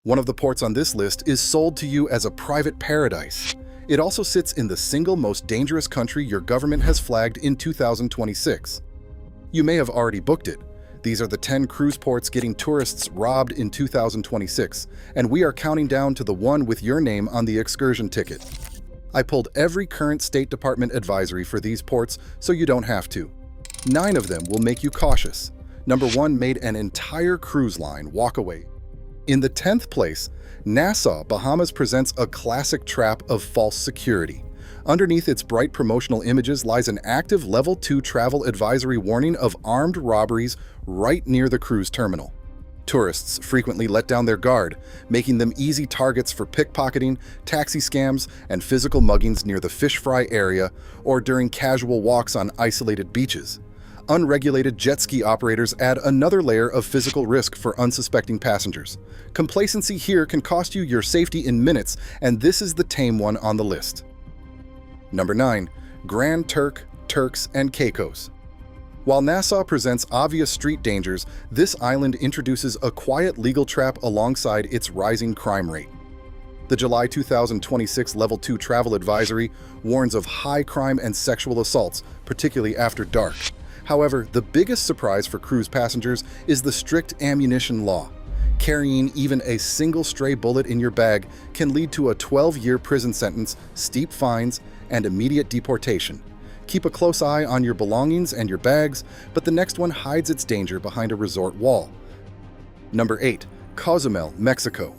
One of the ports on this list is sold to you as a private paradise. It also sits in the single most dangerous country your government has flagged in 2026. You may have already booked it. These are the 10 cruise ports getting tourists robbed in 2026, and we are counting down to the one with your name on the excursion ticket. I pulled every current State Department advisory for these ports so you don't have to. 9 of them will make you cautious. Number 1 made an entire cruise line walk away. In the 10th place, Nassau, Bahamas presents a classic trap of false security. Underneath its bright promotional images lies an active Level 2 travel advisory warning of armed robberies right near the cruise terminal. Tourists frequently let down their guard, making them easy targets for pickpocketing, taxi scams, and physical muggings near the fish fry area or during casual walks on isolated beaches. Unregulated jet ski operators add another layer of physical risk for unsuspecting passengers. Complacency here can cost you your safety in minutes, and this is the tame one on the list. Number 9. Grand Turk, Turks, and Caicos. While Nassau presents obvious street dangers, this island introduces a quiet legal trap alongside its rising crime rate. The July 2026 Level 2 Travel Advisory warns of high crime and sexual assaults, particularly after dark. However, the biggest surprise for cruise passengers is the strict ammunition law. Carrying even a single stray bullet in your bag can lead to a 12-year prison sentence, steep fines, and immediate deportation. Keep a close eye on your belongings and your bags, but the next one hides its danger behind a resort wall. Number 8. Cozumel, Mexico.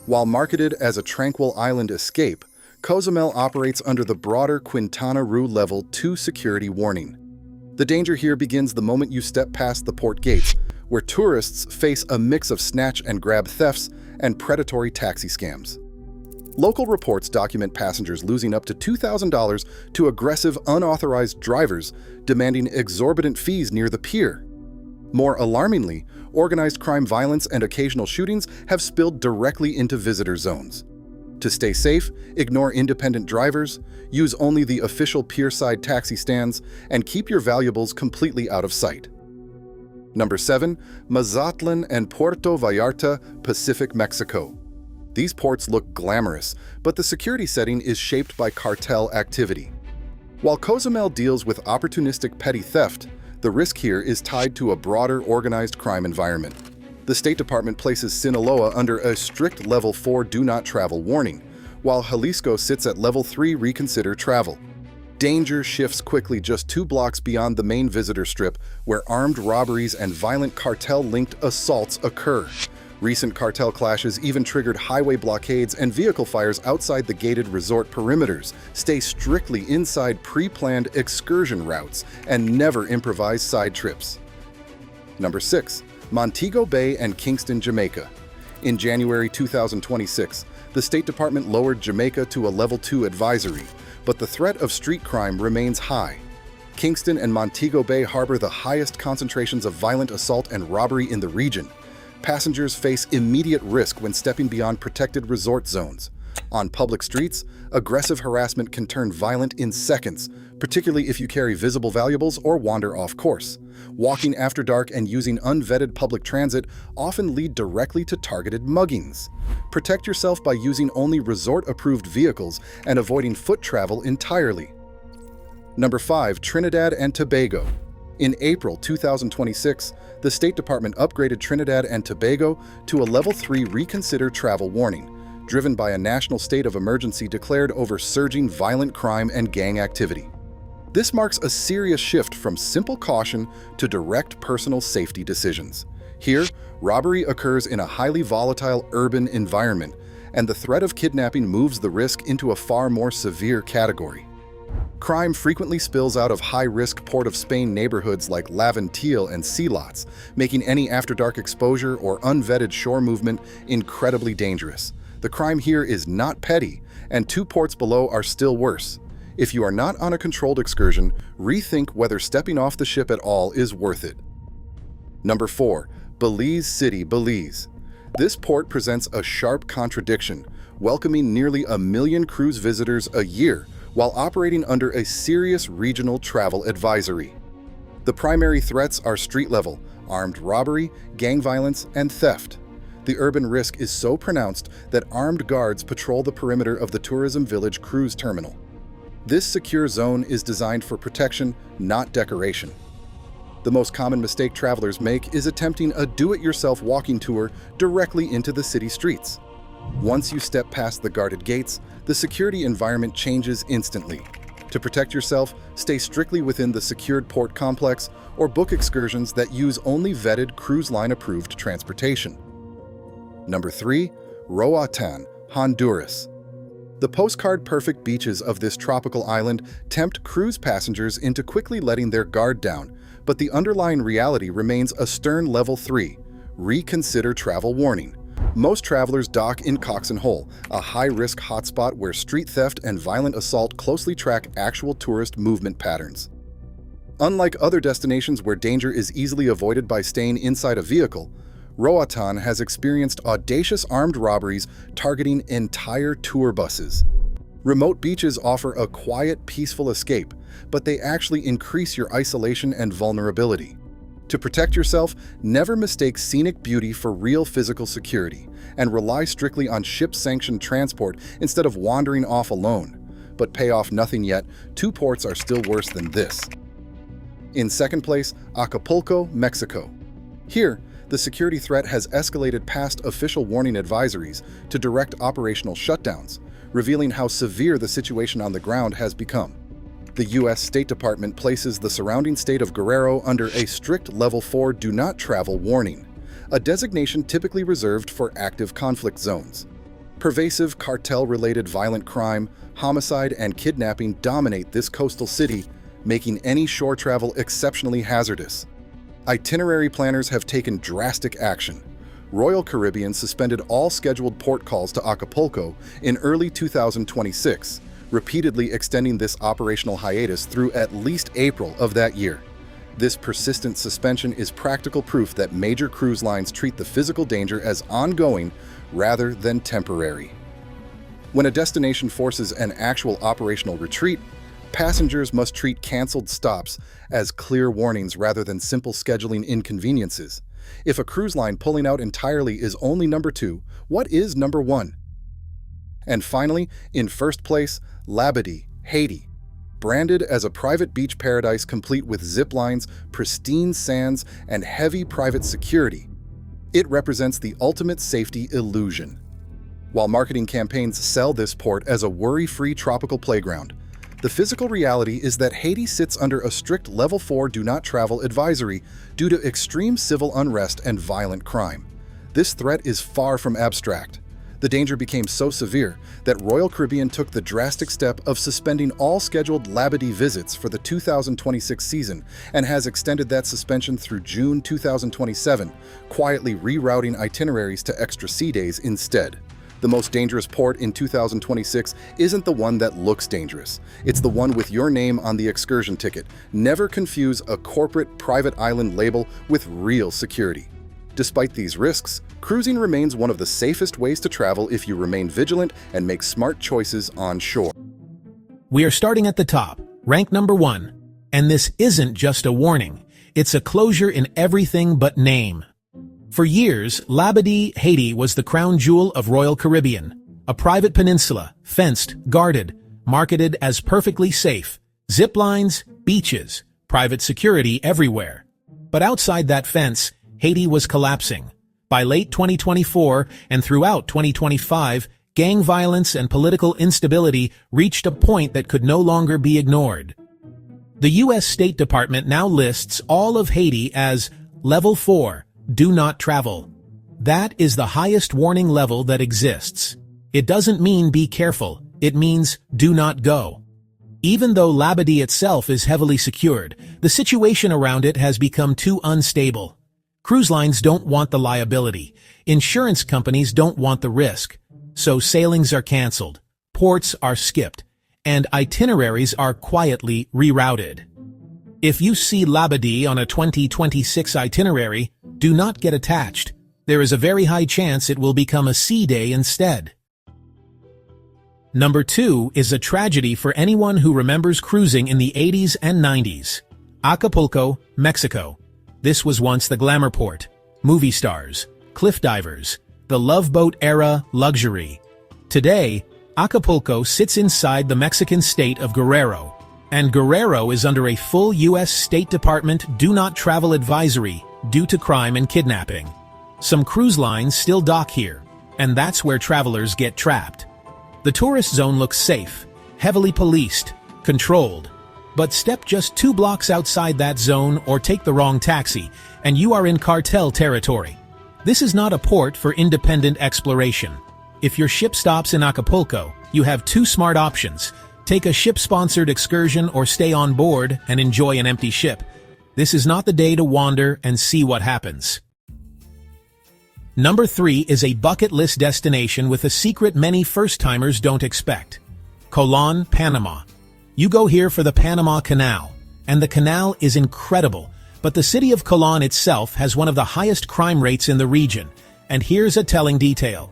While marketed as a tranquil island escape, Cozumel operates under the broader Quintana Roo Level 2 security warning. The danger here begins the moment you step past the port gates, where tourists face a mix of snatch and grab thefts and predatory taxi scams. Local reports document passengers losing up to $2,000 to aggressive, unauthorized drivers demanding exorbitant fees near the pier. More alarmingly, organized crime violence and occasional shootings have spilled directly into visitor zones. To stay safe, ignore independent drivers, use only the official pier-side taxi stands, and keep your valuables completely out of sight. Number 7. Mazatlan and Puerto Vallarta, Pacific, Mexico. These ports look glamorous, but the security setting is shaped by cartel activity. While Cozumel deals with opportunistic petty theft, the risk here is tied to a broader organized crime environment. The State Department places Sinaloa under a strict Level 4 Do Not Travel warning, while Jalisco sits at Level 3 Reconsider Travel. Danger shifts quickly just 2 blocks beyond the main visitor strip, where armed robberies and violent cartel-linked assaults occur. Recent cartel clashes even triggered highway blockades and vehicle fires outside the gated resort perimeters. Stay strictly inside pre-planned excursion routes and never improvise side trips. Number 6. Montego Bay and Kingston, Jamaica. In January 2026, the State Department lowered Jamaica to a Level 2 advisory, but the threat of street crime remains high. Kingston and Montego Bay harbor the highest concentrations of violent assault and robbery in the region. Passengers face immediate risk when stepping beyond protected resort zones. On public streets, aggressive harassment can turn violent in seconds, particularly if you carry visible valuables or wander off course. Walking after dark and using unvetted public transit often lead directly to targeted muggings. Protect yourself by using only resort-approved vehicles and avoiding foot travel entirely. Number 5. Trinidad and Tobago. In April 2026, the State Department upgraded Trinidad and Tobago to a Level 3 Reconsider Travel warning, driven by a national state of emergency declared over surging violent crime and gang activity. This marks a serious shift from simple caution to direct personal safety decisions. Here, robbery occurs in a highly volatile urban environment, and the threat of kidnapping moves the risk into a far more severe category. Crime frequently spills out of high-risk Port of Spain neighborhoods like Laventille and Sea Lots, making any after-dark exposure or unvetted shore movement incredibly dangerous. The crime here is not petty, and 2 ports below are still worse. If you are not on a controlled excursion, rethink whether stepping off the ship at all is worth it. Number 4. Belize City, Belize. This port presents a sharp contradiction, welcoming nearly 1 million cruise visitors a year while operating under a serious regional travel advisory. The primary threats are street-level, armed robbery, gang violence, and theft. The urban risk is so pronounced that armed guards patrol the perimeter of the tourism village cruise terminal. This secure zone is designed for protection, not decoration. The most common mistake travelers make is attempting a do-it-yourself walking tour directly into the city streets. Once you step past the guarded gates, the security environment changes instantly. To protect yourself, stay strictly within the secured port complex or book excursions that use only vetted cruise line-approved transportation. Number 3. Roatan, Honduras. The postcard-perfect beaches of this tropical island tempt cruise passengers into quickly letting their guard down, but the underlying reality remains a stern level 3, reconsider travel warning. Most travelers dock in Cozumel, a high-risk hotspot where street theft and violent assault closely track actual tourist movement patterns. Unlike other destinations where danger is easily avoided by staying inside a vehicle, Roatan has experienced audacious armed robberies targeting entire tour buses. Remote beaches offer a quiet, peaceful escape, but they actually increase your isolation and vulnerability. To protect yourself, never mistake scenic beauty for real physical security, and rely strictly on ship-sanctioned transport instead of wandering off alone. But pay off nothing yet, 2 ports are still worse than this. In second place, Acapulco, Mexico. Here, the security threat has escalated past official warning advisories to direct operational shutdowns, revealing how severe the situation on the ground has become. The U.S. State Department places the surrounding state of Guerrero under a strict Level 4 Do Not Travel warning, a designation typically reserved for active conflict zones. Pervasive cartel-related violent crime, homicide, and kidnapping dominate this coastal city, making any shore travel exceptionally hazardous. Itinerary planners have taken drastic action. Royal Caribbean suspended all scheduled port calls to Acapulco in early 2026, repeatedly extending this operational hiatus through at least April of that year. This persistent suspension is practical proof that major cruise lines treat the physical danger as ongoing rather than temporary. When a destination forces an actual operational retreat, passengers must treat canceled stops as clear warnings rather than simple scheduling inconveniences. If a cruise line pulling out entirely is only number 2, what is number 1? And finally, in first place, Labadee, Haiti. Branded as a private beach paradise complete with zip lines, pristine sands, and heavy private security, it represents the ultimate safety illusion. While marketing campaigns sell this port as a worry-free tropical playground, the physical reality is that Haiti sits under a strict Level 4 Do Not Travel advisory due to extreme civil unrest and violent crime. This threat is far from abstract. The danger became so severe that Royal Caribbean took the drastic step of suspending all scheduled Labadee visits for the 2026 season and has extended that suspension through June 2027, quietly rerouting itineraries to extra sea days instead. The most dangerous port in 2026 isn't the one that looks dangerous. It's the one with your name on the excursion ticket. Never confuse a corporate private island label with real security. Despite these risks, cruising remains one of the safest ways to travel if you remain vigilant and make smart choices on shore. We are starting at the top, rank number 1. And this isn't just a warning. It's a closure in everything but name. For years, Labadee, Haiti was the crown jewel of Royal Caribbean, a private peninsula, fenced, guarded, marketed as perfectly safe, zip lines, beaches, private security everywhere. But outside that fence, Haiti was collapsing. By late 2024 and throughout 2025, gang violence and political instability reached a point that could no longer be ignored. The U.S. State Department now lists all of Haiti as Level 4, Do Not Travel. That is the highest warning level that exists. It doesn't mean be careful, it means do not go. Even though Labadee itself is heavily secured, the situation around it has become too unstable. Cruise lines don't want the liability. Insurance companies don't want the risk. So sailings are canceled, ports are skipped, and itineraries are quietly rerouted. If you see Labadee on a 2026 itinerary, do not get attached. There is a very high chance it will become a sea day instead. Number 2 is a tragedy for anyone who remembers cruising in the 80s and 90s. Acapulco, Mexico. This was once the glamour port. Movie stars, cliff divers, the Love Boat era luxury. Today, Acapulco sits inside the Mexican state of Guerrero, and Guerrero is under a full U.S. State Department do not travel advisory due to crime and kidnapping. Some cruise lines still dock here, and that's where travelers get trapped. The tourist zone looks safe, heavily policed, controlled. But step just 2 blocks outside that zone or take the wrong taxi, and you are in cartel territory. This is not a port for independent exploration. If your ship stops in Acapulco, you have 2 smart options. Take a ship-sponsored excursion or stay on board and enjoy an empty ship. This is not the day to wander and see what happens. Number 3 is a bucket list destination with a secret many first-timers don't expect. Colón, Panama. You go here for the Panama Canal, and the canal is incredible, but the city of Colón itself has one of the highest crime rates in the region, and here's a telling detail.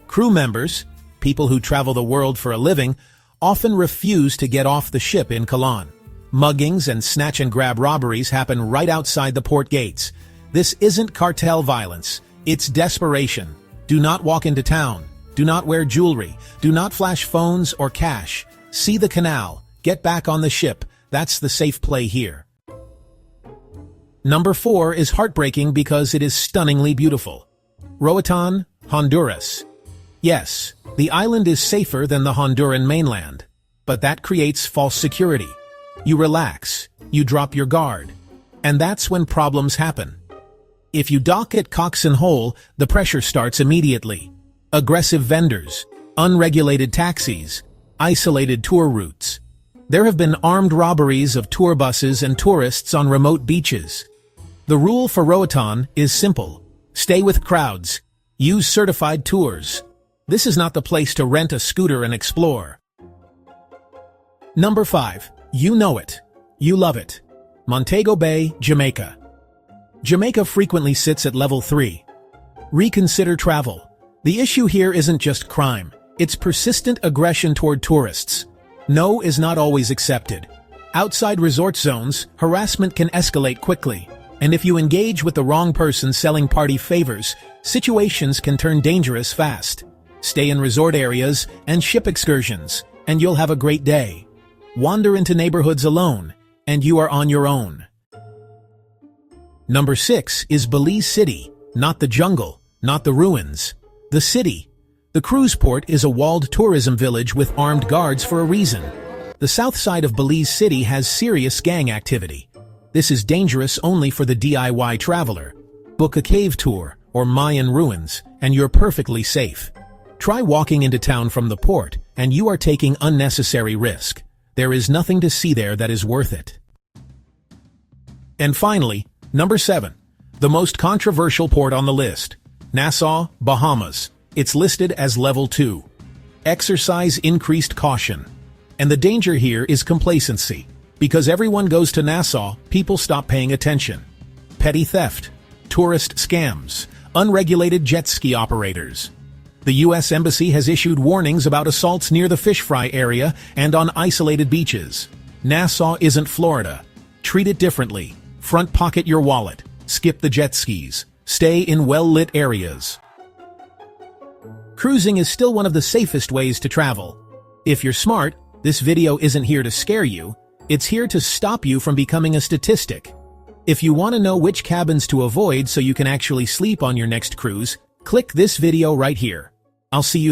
Crew members, people who travel the world for a living, often refuse to get off the ship in Colón. Muggings and snatch-and-grab robberies happen right outside the port gates. This isn't cartel violence. It's desperation. Do not walk into town. Do not wear jewelry. Do not flash phones or cash. See the canal. Get back on the ship. That's the safe play here. Number 4 is heartbreaking because it is stunningly beautiful. Roatan, Honduras. Yes, the island is safer than the Honduran mainland, but that creates false security. You relax. You drop your guard. And that's when problems happen. If you dock at Cox and Hole, the pressure starts immediately. Aggressive vendors, unregulated taxis, isolated tour routes. There have been armed robberies of tour buses and tourists on remote beaches. The rule for Roatan is simple. Stay with crowds. Use certified tours. This is not the place to rent a scooter and explore. Number 5. You know it. You love it. Montego Bay, Jamaica. Jamaica frequently sits at level 3. Reconsider travel. The issue here isn't just crime. It's persistent aggression toward tourists. No is not always accepted. Outside resort zones, harassment can escalate quickly. And if you engage with the wrong person selling party favors, situations can turn dangerous fast. Stay in resort areas and ship excursions, and you'll have a great day. Wander into neighborhoods alone, and you are on your own. Number 6 is Belize City, not the jungle, not the ruins. The city. The cruise port is a walled tourism village with armed guards for a reason. The south side of Belize City has serious gang activity. This is dangerous only for the DIY traveler. Book a cave tour or Mayan ruins, and you're perfectly safe. Try walking into town from the port, and you are taking unnecessary risk. There is nothing to see there that is worth it. And finally, Number 7. The most controversial port on the list. Nassau, Bahamas. It's listed as level 2. Exercise increased caution. And the danger here is complacency. Because everyone goes to Nassau, people stop paying attention. Petty theft, tourist scams, unregulated jet ski operators. The U.S. Embassy has issued warnings about assaults near the fish fry area and on isolated beaches. Nassau isn't Florida. Treat it differently. Front pocket your wallet. Skip the jet skis. Stay in well-lit areas. Cruising is still one of the safest ways to travel. If you're smart, this video isn't here to scare you. It's here to stop you from becoming a statistic. If you want to know which cabins to avoid so you can actually sleep on your next cruise, click this video right here. I'll see you